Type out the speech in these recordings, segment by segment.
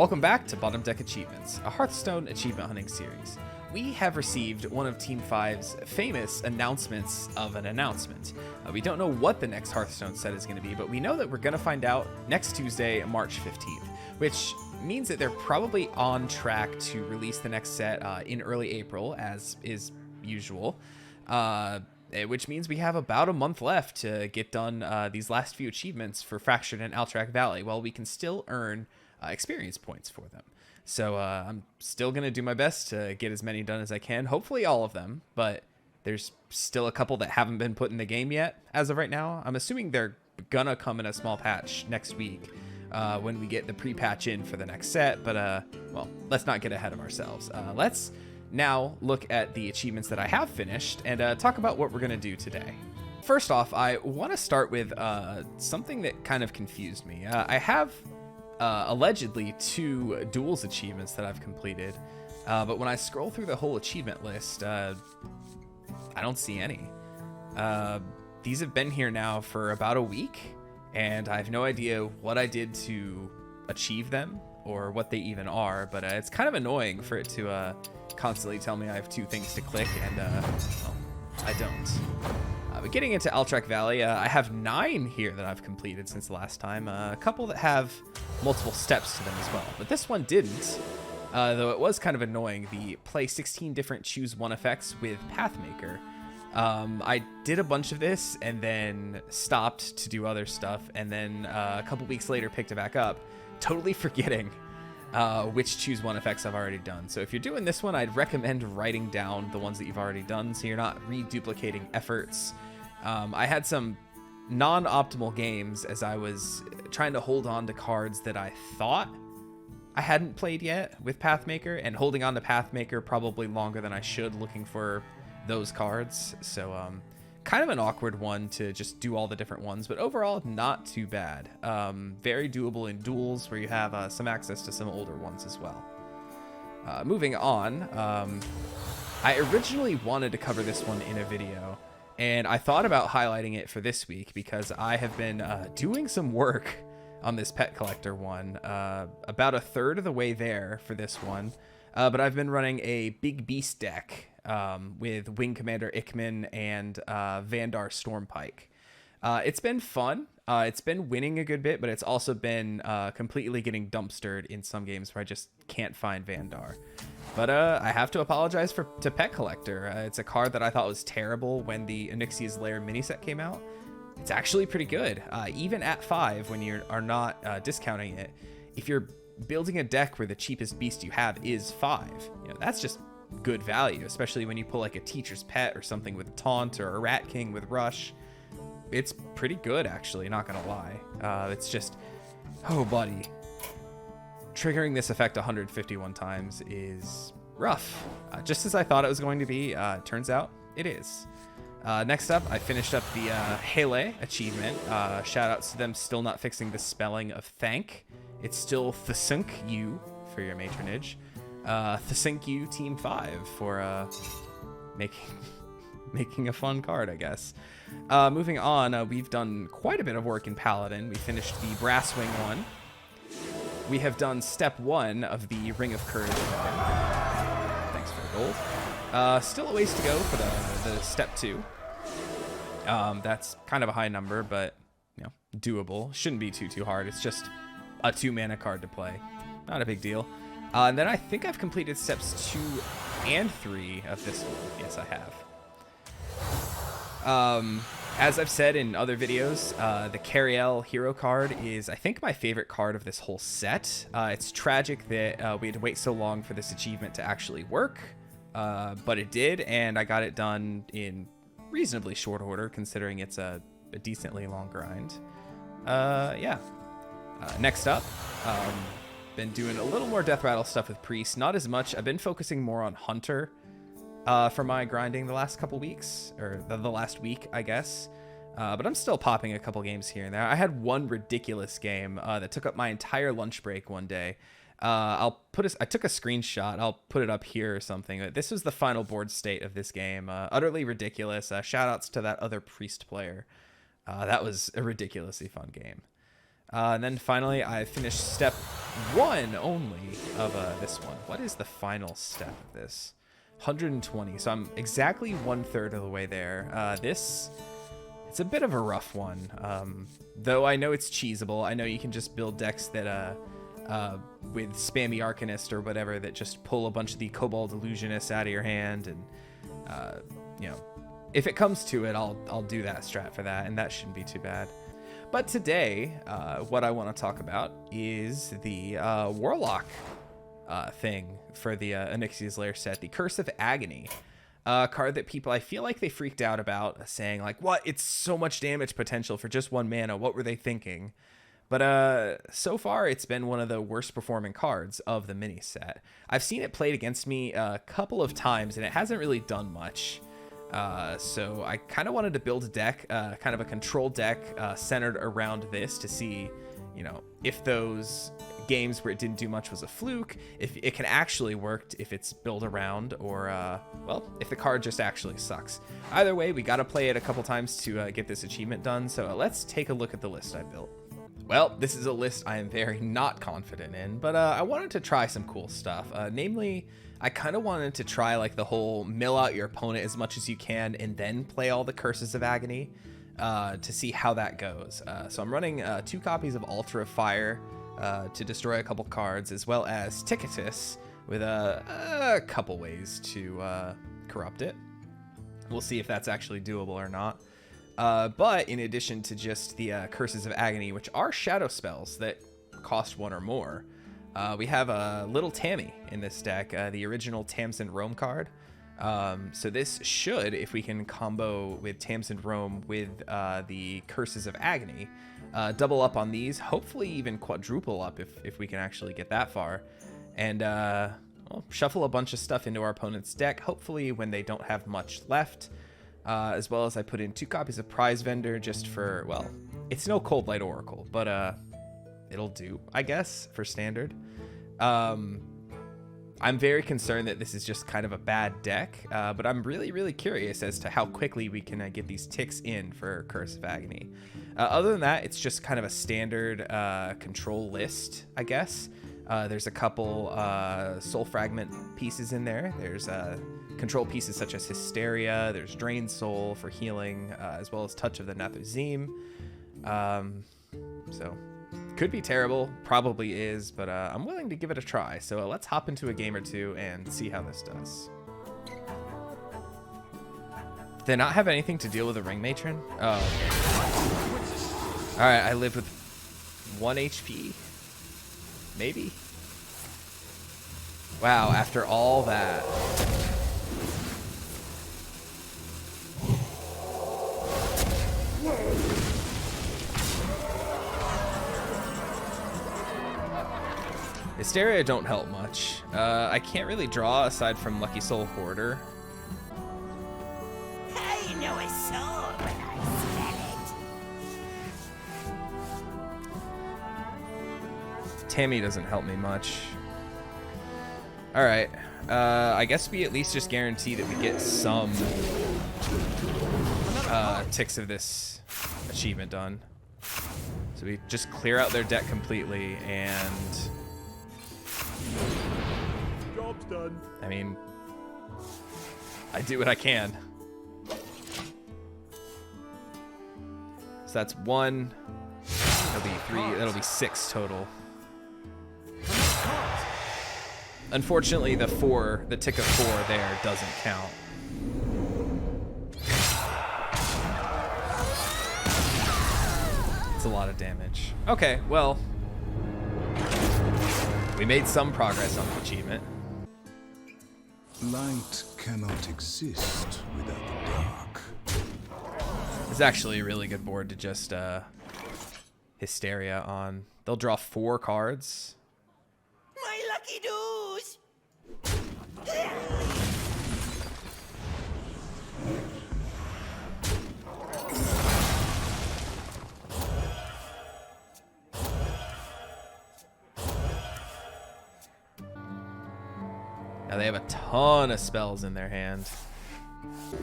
Welcome back to Bottom Deck Achievements, a Hearthstone achievement hunting series. We have received one of Team 5's famous announcements of an announcement. We don't know what the next Hearthstone set is going to be, but we know that we're going to find out next Tuesday, March 15th, which means that they're probably on track to release the next set in early April, as is usual. Which means we have about a month left to get done these last few achievements for Fractured and Alterac Valley, while we can still earn experience points for them. So I'm still going to do my best to get as many done as I can, hopefully all of them, but there's still a couple that haven't been put in the game yet as of right now. I'm assuming they're going to come in a small patch next week when we get the pre-patch in for the next set, but well, let's not get ahead of ourselves. Let's now look at the achievements that I have finished and talk about what we're going to do today. First off, I want to start with something that kind of confused me. I have allegedly 2 duels achievements that I've completed, but when I scroll through the whole achievement list, I don't see any. These have been here now for about a week, and I have no idea what I did to achieve them or what they even are, but it's kind of annoying for it to constantly tell me I have 2 things to click, and well, I don't. But getting into Alterac Valley, I have 9 here that I've completed since the last time. A couple that have multiple steps to them as well, but this one didn't, though it was kind of annoying. The play 16 different choose 1 effects with Pathmaker. I did a bunch of this and then stopped to do other stuff, and then a couple weeks later picked it back up, totally forgetting which choose 1 effects I've already done. So if you're doing this one, I'd recommend writing down the ones that you've already done so you're not reduplicating efforts. I had some non-optimal games as I was trying to hold on to cards that I thought I hadn't played yet with Pathmaker, and holding on to Pathmaker probably longer than I should looking for those cards. So kind of an awkward one to just do all the different ones, but overall not too bad. Very doable in duels where you have some access to some older ones as well. Moving on, I originally wanted to cover this one in a video, and I thought about highlighting it for this week because I have been doing some work on this pet collector one, about a third of the way there for this one, but I've been running a big beast deck with Wing Commander Ikman and Vandar Stormpike. It's been fun. It's been winning a good bit, but it's also been completely getting dumpstered in some games where I just can't find Vandar. But I have to apologize to Pet Collector. It's a card that I thought was terrible when the Onyxia's Lair mini set came out. It's actually pretty good. Even at 5, when you are not discounting it, if you're building a deck where the cheapest beast you have is 5, you know, that's just good value, especially when you pull like a Teacher's Pet or something with Taunt, or a Rat King with Rush. It's pretty good, actually, not gonna lie. It's just, oh buddy, triggering this effect 151 times is rough. Just as I thought it was going to be, turns out it is. Next up, I finished up the KwEAA achievement. Shout outs to them still not fixing the spelling of thank. It's still Thesunk you for your matronage. Thank you Team 5 for making a fun card, I guess. Moving on, we've done quite a bit of work in Paladin. We finished the Brasswing one. We have done step 1 of the Ring of Courage. Thanks for the gold. Still a ways to go for the step 2. That's kind of a high number, but you know, doable. Shouldn't be too hard. It's just a 2 mana card to play. Not a big deal. And then I think I've completed steps 2 and 3 of this one. Yes, I have. As I've said in other videos, the KwEAA hero card is, I think, my favorite card of this whole set. It's tragic that we had to wait so long for this achievement to actually work, but it did, and I got it done in reasonably short order, considering it's a decently long grind. Yeah. Next up, been doing a little more Death Rattle stuff with Priest. Not as much. I've been focusing more on Hunter for my grinding the last couple weeks, or the last week, I guess. But I'm still popping a couple games here and there. I had one ridiculous game that took up my entire lunch break one day. I took a screenshot. I'll put it up here or something. This was the final board state of this game. Utterly ridiculous. Shout outs to that other Priest player. That was a ridiculously fun game. And then finally, I finished step 1 only of this one. What is the final step of this? 120. So I'm exactly 1/3 of the way there. It's a bit of a rough one. Though I know it's cheesable. I know you can just build decks that with spammy Arcanist or whatever that just pull a bunch of the Cobalt Illusionists out of your hand, and you know, if it comes to it, I'll do that strat for that, and that shouldn't be too bad. But today, what I want to talk about is the Warlock thing for the Onyxia's Lair set, the Curse of Agony. Card that people, I feel like they freaked out about, saying like, what, it's so much damage potential for just 1 mana, what were they thinking? But so far it's been one of the worst performing cards of the mini set. I've seen it played against me a couple of times and it hasn't really done much. So I kind of wanted to build a deck, kind of a control deck centered around this to see, you know, if those games where it didn't do much was a fluke, if it can actually work, if it's built around, or well, if the card just actually sucks. Either way, we got to play it a couple times to get this achievement done. So let's take a look at the list I built. Well, this is a list I am very not confident in, but I wanted to try some cool stuff. Namely, I kind of wanted to try like the whole mill out your opponent as much as you can and then play all the Curses of Agony to see how that goes. So I'm running 2 copies of Altar of Fire to destroy a couple cards, as well as Tickatus with a couple ways to corrupt it. We'll see if that's actually doable or not. But in addition to just the Curses of Agony, which are shadow spells that cost 1 or more, we have a little Tammy in this deck, the original Tamsin Roame card. So this should, if we can combo with Tamsin Roame with the Curses of Agony, double up on these, hopefully even quadruple up if we can actually get that far, and well, shuffle a bunch of stuff into our opponent's deck, hopefully when they don't have much left. As well as I put in 2 copies of Prize Vendor just for, well, it's no Cold Light Oracle, but it'll do, I guess, for standard. I'm very concerned that this is just kind of a bad deck, but I'm really, really curious as to how quickly we can get these ticks in for Curse of Agony. Other than that, it's just kind of a standard control list, I guess. There's a couple Soul Fragment pieces in there. There's control pieces such as Hysteria. There's Drain Soul for healing, as well as Touch of the Nathrezim. So could be terrible, probably is, but I'm willing to give it a try. So let's hop into a game or two and see how this does. Did they not have anything to deal with a Ring Matron? Oh, okay. All right, I live with 1 HP. Maybe. Wow, after all that. Hysteria don't help much. I can't really draw aside from Luckysoul Hoarder. I know a soul when I smell it. Tammy doesn't help me much. All right, I guess we at least just guarantee that we get some ticks of this achievement done. So we just clear out their deck completely, and Job's done. I mean, I do what I can. So that's 1. That'll be 3. That'll be 6 total. Unfortunately, the tick of 4 there doesn't count. It's a lot of damage. Okay, well, we made some progress on the achievement. Light cannot exist without the dark. It's actually a really good board to just Hysteria on. They'll draw 4 cards. My lucky doos! Now they have a ton of spells in their hand.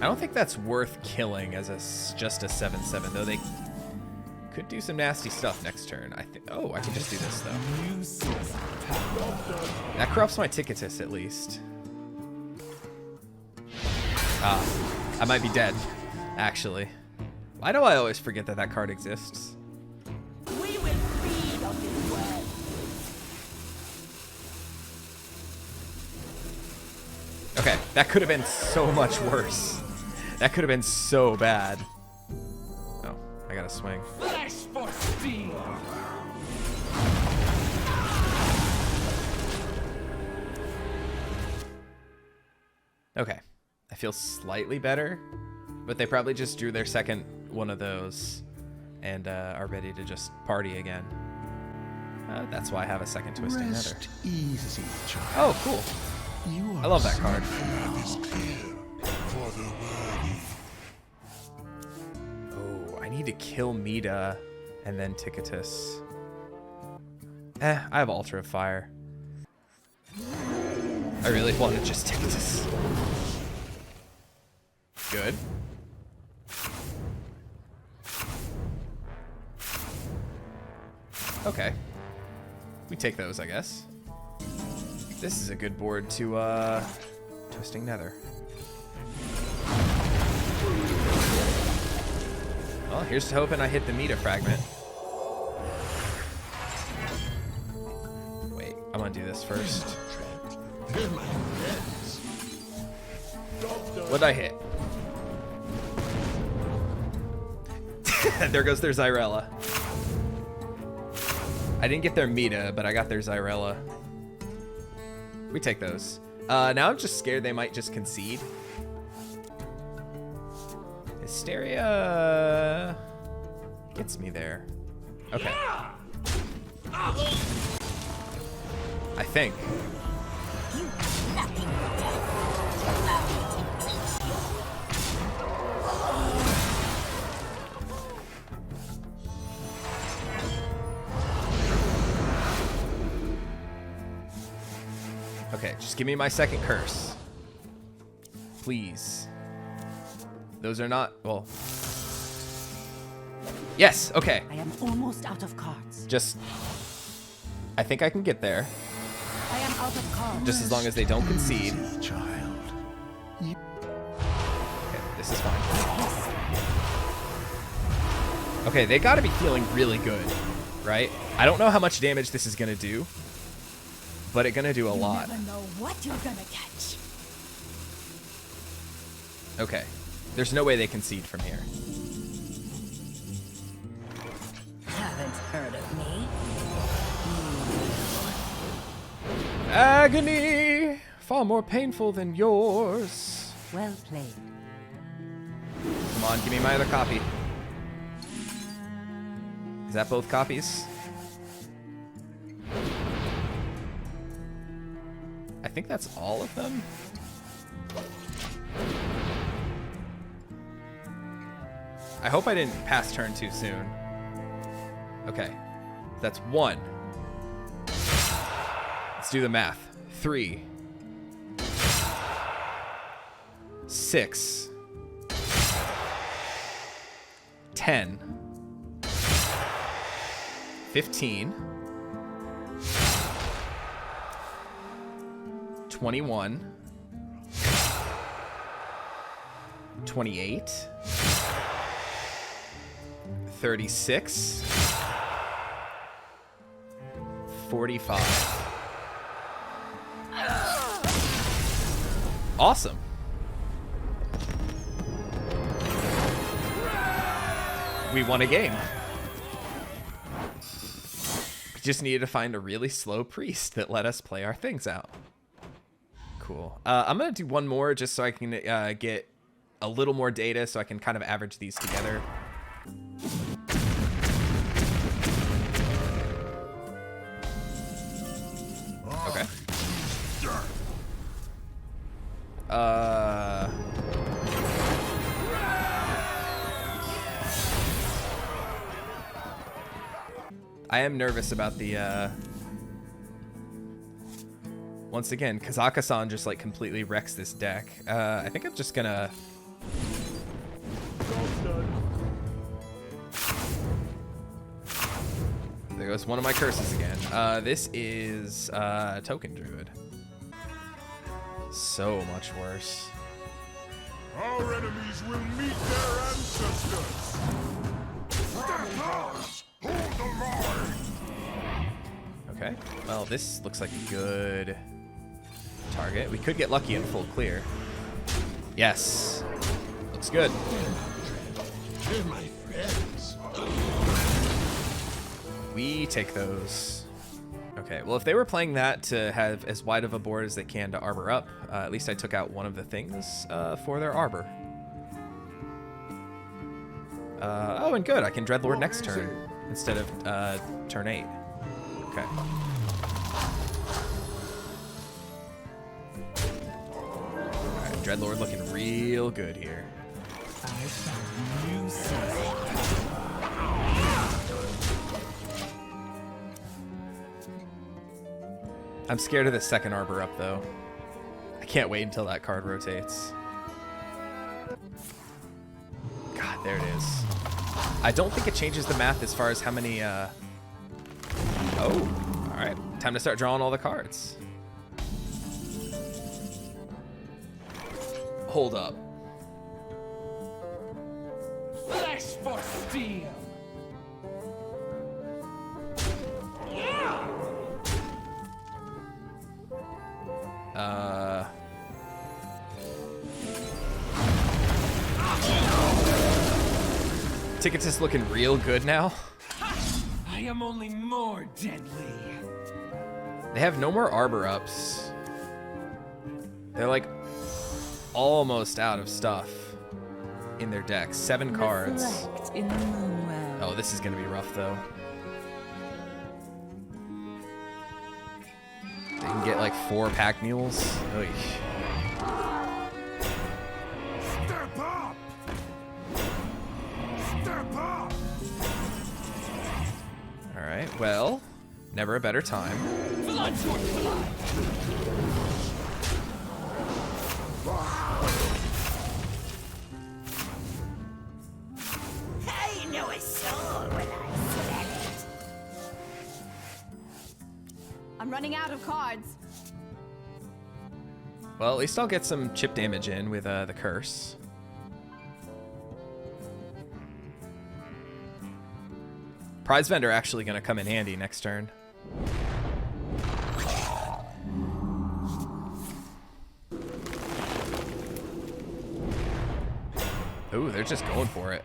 I don't think that's worth killing as just a 7/7, though Could do some nasty stuff next turn. I think. Oh, I can just do this though. That corrupts my Tickatus at least. Ah, I might be dead, actually. Why do I always forget that that card exists? We will feed on this world. Okay, that could have been so much worse. That could have been so bad. Oh, I gotta swing. Flash for speed. Okay, I feel slightly better, but they probably just drew their second one of those and are ready to just party again. That's why I have a second Twisting Nether. Rest easy, child. Oh, cool. You I love that card. Oh, I need to kill Mita and then Tickatus. I have Altar of Fire. I really want to just Tickatus. Good. Okay. We take those, I guess. This is a good board to Twisting Nether. Well, here's to hoping I hit the Mita fragment. Wait, I'm gonna do this first. What'd I hit? There goes their Xyrella. I didn't get their Mita, but I got their Xyrella. We take those. Now I'm just scared they might just concede. Hysteria gets me there. Okay. I think. Okay, just give me my second curse. Please. Those are not, well. Yes, okay. I am almost out of cards. Just, I think I can get there. I am out of cards. Just as long as they don't concede. Child. Okay, this is fine. Okay, they gotta be feeling really good, right? I don't know how much damage this is gonna do, but it's gonna do a lot. You never know what you're gonna catch. Okay, there's no way they concede from here. Haven't heard of me? Agony! Far more painful than yours. Well played. Come on, give me my other copy. Is that both copies? I think that's all of them. I hope I didn't pass turn too soon. Okay, that's 1. Let's do the math. 3, 6, 10, 15, 21, 28, 36, 45. Awesome. We won a game. We just needed to find a really slow priest that let us play our things out. Cool. I'm going to do one more just so I can get a little more data so I can kind of average these together. Okay. I am nervous about the, once again, Kazaka-san just like completely wrecks this deck. I think I'm just gonna... goes one of my curses again. This is Token Druid. So much worse. Our enemies will meet their ancestors. Hold the line. Okay. Well, this looks like a good target. We could get lucky and full clear. Yes. Looks good. They're my friends. We take those. Okay, well, if they were playing that to have as wide of a board as they can to arbor up, at least I took out one of the things for their arbor. Oh, and good. I can Dreadlord next turn instead of turn 8. Okay. Alright, Dreadlord looking real good here. I'm scared of the second arbor up, though. I can't wait until that card rotates. God, there it is. I don't think it changes the math as far as how many, Oh, alright. Time to start drawing all the cards. Hold up. Flesh for steel. Tickatus looking real good now. I am only more deadly. They have no more arbor ups. They're like almost out of stuff in their deck. 7 cards. Reflect in the moonwell. Oh, this is gonna be rough though. They can get like 4 pack mules. Oy. Step up. Step up. All right. Well, never a better time. Blood for blood. I know a soul when I smell it. I'm running out of cards. Well, at least I'll get some chip damage in with the curse. Prize vendor actually gonna come in handy next turn. Ooh, they're just going for it.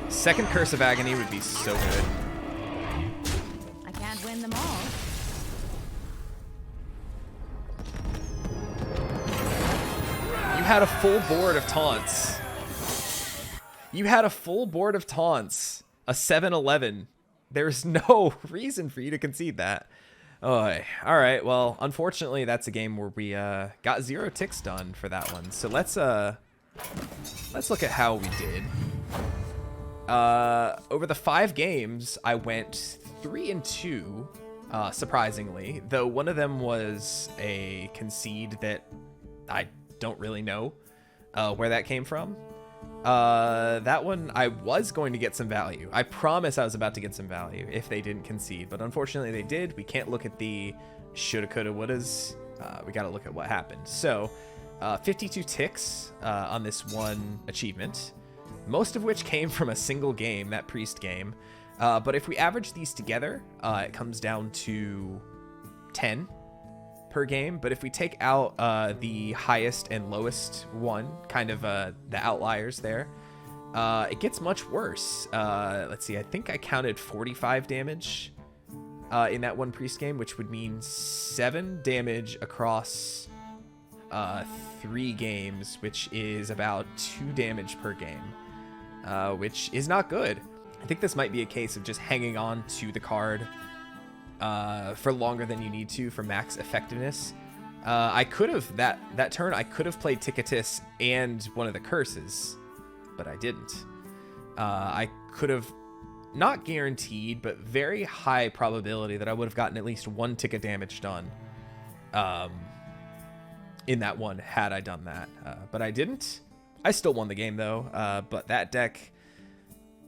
Second Curse of Agony would be so good. I can't win them all. You had a full board of taunts. You had a full board of taunts. A 7-11. There's no reason for you to concede that. Oh, all right. Well, unfortunately, that's a game where we got 0 ticks done for that one. So let's look at how we did. Over the 5 games, I went 3-2, surprisingly, though one of them was a concede that I don't really know where that came from. That one, I was going to get some value. I promise I was about to get some value if they didn't concede, but unfortunately they did. We can't look at the shoulda, coulda, wouldas. We got to look at what happened. So, 52 ticks on this one achievement, most of which came from a single game, that priest game. But if we average these together, it comes down to 10 per game. But if we take out the highest and lowest one, kind of the outliers there, it gets much worse. Let's see, I think I counted 45 damage in that one priest game, which would mean 7 damage across 3 games, which is about 2 damage per game. Which is not good. I think this might be a case of just hanging on to the card for longer than you need to for max effectiveness. I could have, that turn, I could have played Tickatus and one of the curses, but I didn't. I could have, not guaranteed, but very high probability that I would have gotten at least 1 tick of damage done in that one had I done that. But I didn't. I still won the game though, but that deck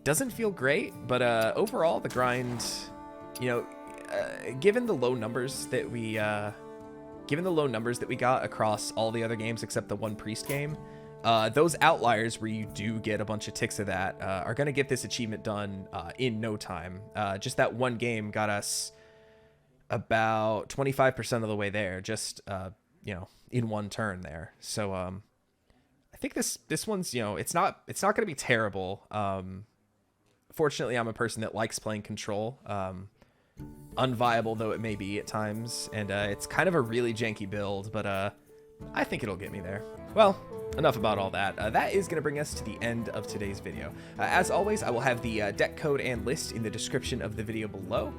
doesn't feel great. But overall, the grind, you know, given the low numbers that we got across all the other games except the one priest game, those outliers where you do get a bunch of ticks of that are going to get this achievement done in no time. Just that one game got us about 25% of the way there, just you know, in one turn there. So I think this one's, you know, it's not going to be terrible. Fortunately, I'm a person that likes playing control, unviable though it may be at times, and it's kind of a really janky build, but I think it'll get me there. Well, enough about all that. That is going to bring us to the end of today's video. As always, I will have the deck code and list in the description of the video below.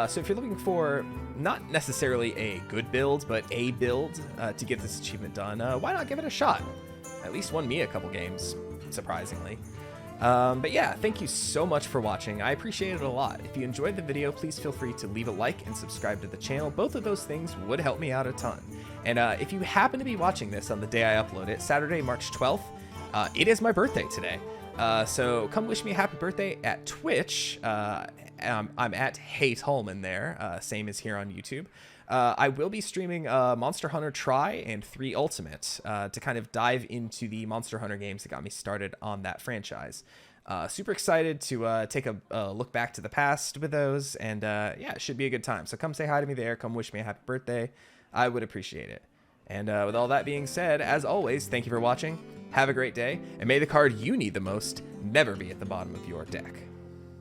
So if you're looking for not necessarily a good build, but a build to get this achievement done, why not give it a shot? At least won me a couple games, surprisingly. But yeah, thank you so much for watching. I appreciate it a lot. If you enjoyed the video, please feel free to leave a like and subscribe to the channel. Both of those things would help me out a ton. And if you happen to be watching this on the day I upload it, Saturday, March 12th, it is my birthday today. So come wish me a happy birthday at Twitch. I'm at Hey Tallman there, same as here on YouTube. I will be streaming Monster Hunter Tri and 3 Ultimate to kind of dive into the Monster Hunter games that got me started on that franchise. Super excited to take a look back to the past with those, and yeah, it should be a good time. So come say hi to me there, come wish me a happy birthday. I would appreciate it. And with all that being said, as always, thank you for watching, have a great day, and may the card you need the most never be at the bottom of your deck.